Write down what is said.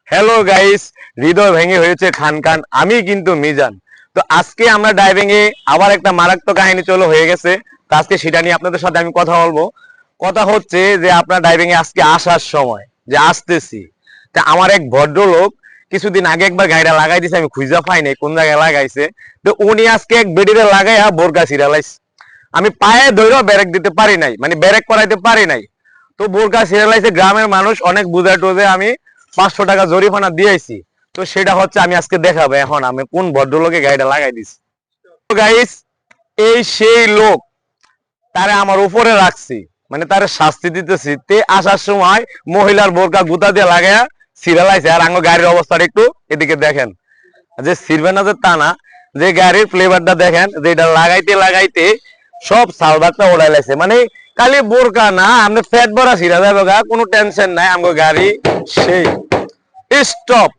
Hello guys, হৃদয় ভেঙে হয়েছে খান খান। আমি কিন্তু মিজান। তো আজকে আমরা ড্রাইভিং এ আবার একটা মারাত্মক কাহিনী চলো হয়ে গেছে। তো আজকে সেটা নিয়ে আপনাদের সাথে আমি কথা বলবো। কথা হচ্ছে যে আপনার ড্রাইভিং এ আজকে আসার সময় যে আসতেছি, তা আমার এক ভদ্রলোক কিছুদিন আগে একবার গাড়িটা লাগাই দিছে, আমি খুঁজে পাই নাই কোন জায়গায় লাগাইছে। তো উনি আজকে এক বেডিরে লাগাইয়া বোরকা সিরিয়ালাইজ। আমি পায়ে ধরেও ব্রেক দিতে পারি নাই, মানে ব্রেক করাইতে পারি নাই। তো বোরকা সিরিয়ালাইজে গ্রামের মানুষ অনেক বুঝা টুঝে আমি 500 টাকা জরিমানা দিয়েছি। তো সেটা হচ্ছে আমি আজকে দেখাবো এখন আমি কোন ভদ্রলোকে গাড়িটা লাগাই দিছি। তো গাইস, এই সেই লোক, তারে আমার উপরে রাখছি, মানে তারে শাস্তি দিতেছি। তে আসার সময় মহিলার বোরকা গুতা দিয়ে লাগায়া সিরিয়ালাইছে। আর আঙ্গ গাড়ির অবস্থাটা একটু এদিকে দেখেন, যে সিরবে না যে তা না, যে গাড়ির ফ্লেভারটা দেখেন, যে এটা লাগাইতে লাগাইতে সব সালবারটা ওড়াই লাইছে। মানে খালি বোরকা না, আমরা ফ্যাট ভরা ছিড়া যাবে গা, কোনো টেনশন নাই। আমগো গাড়ি সেই স্টপ।